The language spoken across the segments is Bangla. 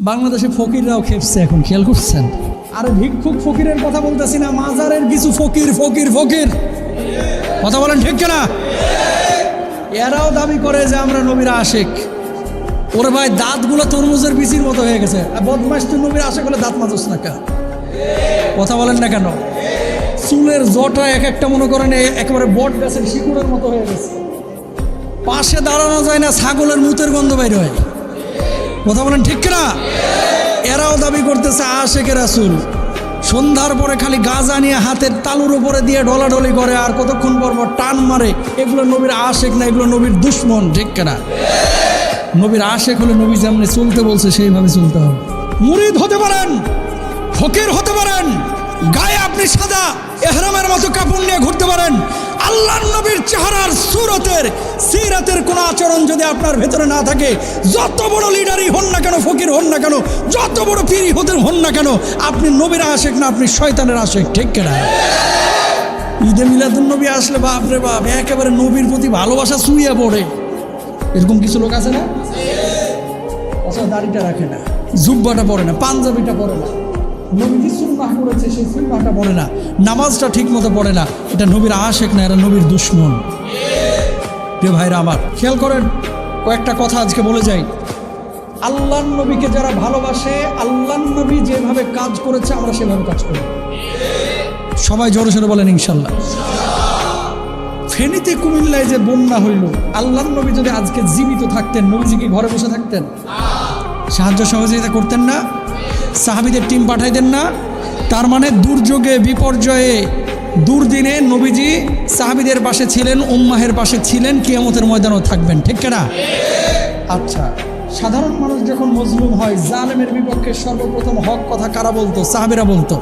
বাংলাদেশে ফকিররাও খেপছে এখন, খেয়াল করছেন? আরে ভিক্ষুক ফকিরের কথা বলতেছি না, মাজারের কিছু ফকির ফকির ফকির কথা বলেন ঠিক কিনা? এরাও দাবি করে যে আমরা নবীর আশেক। ওরে ভাই, দাঁতগুলো তরমুজের বিচির মতো হয়ে গেছে। বদমাস, তুই নবীর আশেক হলে দাঁত মাজস না কেন? কথা বলেন না কেন? চুলের জটা এক একটা মনে করেন একেবারে বট গাছের শিকুড়ের মতো হয়ে গেছে। পাশে দাঁড়ানো যায় না, ছাগলের মুতের গন্ধ বাইর হয়। কথা বলেন ঠিক কিনা? এরাও দাবি করতেছে আশেকে রাসূল। সন্ধ্যার পরে খালি গাঁজা নিয়ে হাতের তালুর উপরে দিয়ে ঢলাঢলি করে, আর কতক্ষণ পর পর টান মারে। এগুলো নবীর আশেক না, এগুলো নবীর দুশ্মন, ঠিক কিনা? নবীর আশেক হলে নবী যেমনি চলতে বলছে সেইভাবে চলতে হবে। মুরিদ হতে পারেন, ফকির হতে পারেন, গায়ে আপনি সাদা এহরামের মতো কাপড় নিয়ে ঘুরতে পারেন। আল্লাহর নবীর চেহারার সুরতের সিরাতের কোন আচরণ যদি আপনার ভেতরে না থাকে, যত বড় লিডারই হন না কেন, ফকির হন না কেন, যত বড় পীরই হন না কেন, আপনি নবীর আশেক না, আপনি শয়তানের আশেক, ঠিক কিনা? ঈদে মিলাদুন নবী আসলে বাপরে বাপ, একেবারে নবীর প্রতি ভালোবাসা ছুঁয়ে পড়ে। এরকম কিছু লোক আছে না? আচ্ছা, দাড়িটা রাখে না, জুব্বাটা পরে না, পাঞ্জাবিটা পরে না, নবীজি সুন্নাহ করেছে সেই সুন্নাহটা পড়ে না, নামাজটা ঠিক মতো পড়ে না। এটা নবীর আশেক না, এরা নবীর দুশ্মন। প্রিয় ভাইরা আমার, খেয়াল করেন, কয়েকটা কথা আজকে বলে যাই। আল্লাহর নবীকে যারা ভালোবাসে, আল্লাহর নবী যেভাবে কাজ করেছে আমরা সেভাবে কাজ করি। সবাই জোরে সোরে বলেন ইনশাল্লাহ। ফেনীতে কুমিল্লায় যে বন্যা হইল, আল্লাহর নবী যদি আজকে জীবিত থাকতেন, নবীজি কি ঘরে বসে থাকতেন? সাহায্য সহযোগিতা করতেন না? সাহাবীদের টিম পাঠাইতেন না? তার মানে দুর্যোগে, বিপর্যয়ে, দুর্দিনে নবীজি সাহাবীদের পাশে ছিলেন, উম্মাহের পাশে ছিলেন, কিয়ামতের ময়দানেও থাকবেন, ঠিক কিনা? আচ্ছা, সাধারণ মানুষ যখন মজলুম হয়, জালেমের বিপক্ষে সর্বপ্রথম হক কথা কারা বলতো? সাহাবীরা বলতো।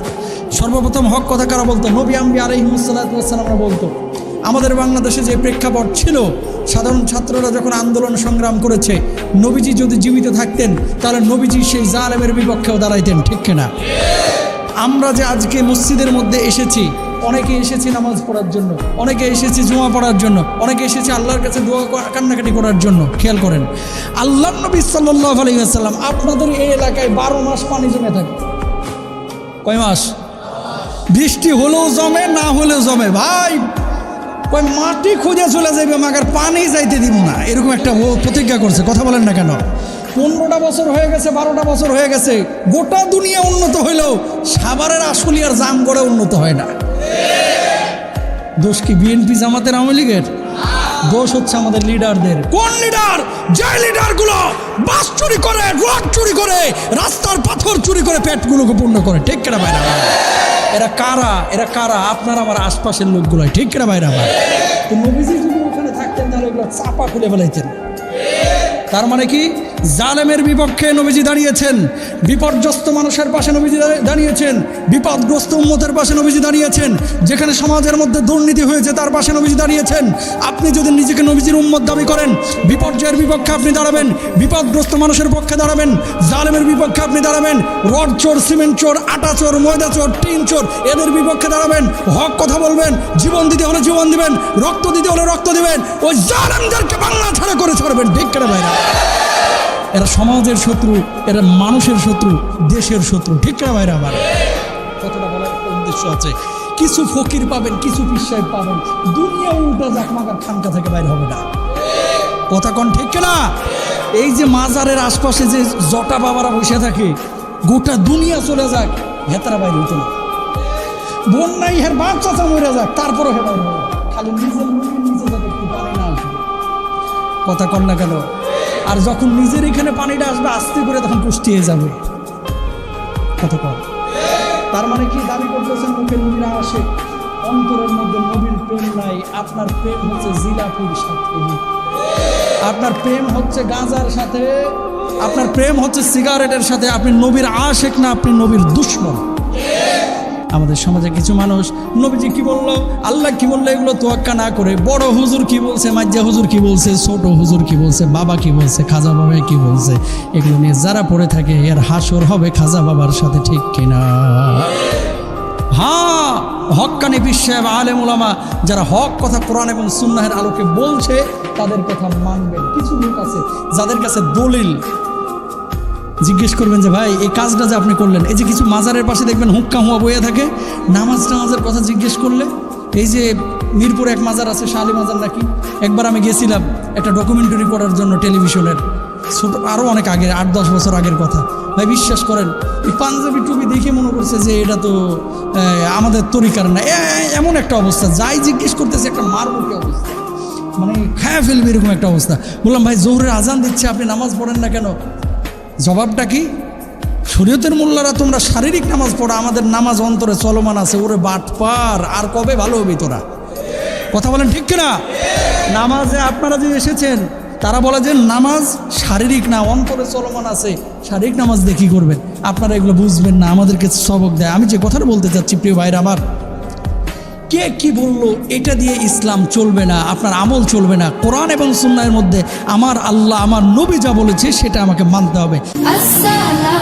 সর্বপ্রথম হক কথা কারা বলতো? নবী আম্বিয়া আলাইহিস সালাতু ওয়াস সালামরা বলতো। আমাদের বাংলাদেশে যে প্রেক্ষাপট ছিল, সাধারণ ছাত্ররা যখন আন্দোলন সংগ্রাম করেছে, নবীজি যদি জীবিত থাকতেন তাহলে নবীজি সেই জালেমের বিপক্ষেও দাঁড়াইতেন, ঠিক কিনা? আমরা যে আজকে মসজিদের মধ্যে এসেছি, অনেকে এসেছি নামাজ পড়ার জন্য, অনেকে এসেছি জুমা পড়ার জন্য, অনেকে এসেছি আল্লাহর কাছে দোয়া কান্নাকাটি করার জন্য। খেয়াল করেন, আল্লাহর নবী সাল্লাল্লাহু আলাইহি ওয়াসাল্লাম, আপনাদের এই এলাকায় 12 মাস পানি জমে থাকে। কয় মাস? বৃষ্টি হলেও জমে, না হলেও জমে। ভাই, ওই মাটি খুঁজে চলে যাবে, মাগার পানি যাইতে দিব না, এরকম একটা প্রতিজ্ঞা করছে। কথা বলেন না কেন? 15টা বছর হয়ে গেছে, 12টা বছর হয়ে গেছে, গোটা দুনিয়া উন্নত হইলেও সাভারের আশুলিয়ার জামগড়ে উন্নত হয় না। দোষ কি বিএনপি, জামাতের, আওয়ামী লীগের? দোষ হচ্ছে আমাদের লিডারদের। কোন লিডার? যে লিডারগুলো বাস চুরি করে, রড চুরি করে, রাস্তার পাথর চুরি করে পেটগুলোকে পূর্ণ করে, ঠিক কিনা ভাইরা? এরা কারা? এরা কারা? আপনার আমার আশপাশের লোকগুলোই, ঠিক কিনা ভাইরা? তো নবীজি যদি ওখানে থাকতেন তাহলে এগুলো চাপা খুলে ফেলাইতেন। তার মানে কি? জালেমের বিপক্ষে নবীজি দাঁড়িয়েছেন, বিপর্যস্ত মানুষের পাশে নবীজি দাঁড়িয়েছেন, বিপদগ্রস্ত উম্মতের পাশে নবীজি দাঁড়িয়েছেন, যেখানে সমাজের মধ্যে দুর্নীতি হয়েছে তার পাশে নবীজি দাঁড়িয়েছেন। আপনি যদি নিজেকে নবীজির উম্মত দাবি করেন, বিপর্যয়ের বিপক্ষে আপনি দাঁড়াবেন, বিপদগ্রস্ত মানুষের পক্ষে দাঁড়াবেন, জালেমের বিপক্ষে আপনি দাঁড়াবেন, রড চোর, সিমেন্ট চোর, আটা চোর, ময়দা চোর, টিন চোর, এদের বিপক্ষে দাঁড়াবেন, হক কথা বলবেন, জীবন দিতে হলে জীবন দিবেন, রক্ত দিতে হলে রক্ত দিবেন, ওই জালেমদেরকে বাংলা ছাড়া করে ছাড়বেন, ঠিক করে ভাইরা? এরা সমাজের শত্রু, এরা মানুষের শত্রু, দেশের শত্রু, ঠিক না ভাইরা? আমার কতটা বলার উদ্দেশ্য আছে। কিছু ফকির পাবেন, কিছু পীর সাহেব পাবেন, দুনিয়া উল্টা জাকমাকার খানকা থেকে বাইরে হবে না। কথা কন ঠিক না? এই যে মাজারের আশপাশে যে জটা বাবারা বসে থাকে, গোটা দুনিয়া চলে যাক, হেতারা বাইরে হতো না। বন্যাই হের বাচ্চা মরে যাক, তারপরও হে বাইরে হবে, খালি নিজের মুখে নিচে যাতে একটু পানি না আসবে। কথা কন না কেন? আর যখন নিজের এখানে পানিটা আসবে আস্তে করে, তখন পুষ্টি হয়ে যাবে। কত কম? তার মানে কি দাবি করতেছেন মুখে নবীর আশেক, অন্তরের মধ্যে নবীর প্রেম নাই। আপনার প্রেম হচ্ছে জিলাপির সাথে, আপনার প্রেম হচ্ছে গাঁজার সাথে, আপনার প্রেম হচ্ছে সিগারেটের সাথে। আপনি নবীর আশেক না, আপনি নবীর দুশমন। আমাদের সমাজে কিছু মানুষ নবীজি কি বললো, আল্লাহ কি বললো, এগুলো তোয়াক্কা না করে বড় হুজুর কি বলছে, মাজ্জা হুজুর কি বলছে, ছোট হুজুর কি বলছে, বাবা কি বলছে, খাজা বাবা কি বলছে, এগুলো নিয়ে যারা পড়ে থাকে এর হাসর হবে খাজা বাবার সাথে, ঠিক কিনা? হ্যাঁ, হক্কানি পীর সাহেব, আলেম ওলামা যারা হক কথা কোরআন এবং সুন্নাহের আলোকে বলছে তাদের কথা মানবেন। কিছু লোক আছে যাদের কাছে দলিল জিজ্ঞেস করবেন যে ভাই এই কাজটা যে আপনি করলেন, এই যে কিছু মাজারের পাশে দেখবেন হুক্কা হুয়া বইয়া থাকে, নামাজের কথা জিজ্ঞেস করলে, এই যে মিরপুরে এক মাজার আছে শাহ আলী মাজার নাকি, একবার আমি গেছিলাম একটা ডকুমেন্টারি করার জন্য টেলিভিশনের, ছোট আরও অনেক আগে 8-10 বছর আগের কথা। ভাই বিশ্বাস করেন এই পাঞ্জাবি টুপি দেখে মনে করছে যে এটা তো আমাদের তরিকার না, এমন একটা অবস্থা। যাই জিজ্ঞেস করতেছে একটা মারমুখী অবস্থা, মানে খায়া ফেলবে এরকম একটা অবস্থা। বললাম ভাই জোহরের আজান দিচ্ছে আপনি নামাজ পড়েন না কেন? জবাবটা কি? শরীয়তের মোল্লারা তোমরা শারীরিক নামাজ পড়া, আমাদের নামাজ অন্তরে চলমান আছে। ওরে বাটপার, আর কবে ভালো হবি তোরা? কথা বলেন ঠিক কিনা? নামাজে আপনারা যে এসেছেন তারা বলে যে নামাজ শারীরিক না, অন্তরে চলমান আছে। শারীরিক নামাজ দিয়ে কী করবেন? আপনারা এগুলো বুঝবেন না, আমাদেরকে সবক দেয়। আমি যে কথাটা বলতে চাচ্ছি প্রিয় ভাইরা আমার, কে কি বললো এটা দিয়ে ইসলাম চলবে না, আপনার আমল চলবে না। কোরআন এবং সুন্নাহের মধ্যে আমার আল্লাহ আমার নবী যা বলেছে সেটা আমাকে মানতে হবে। আসসালাম।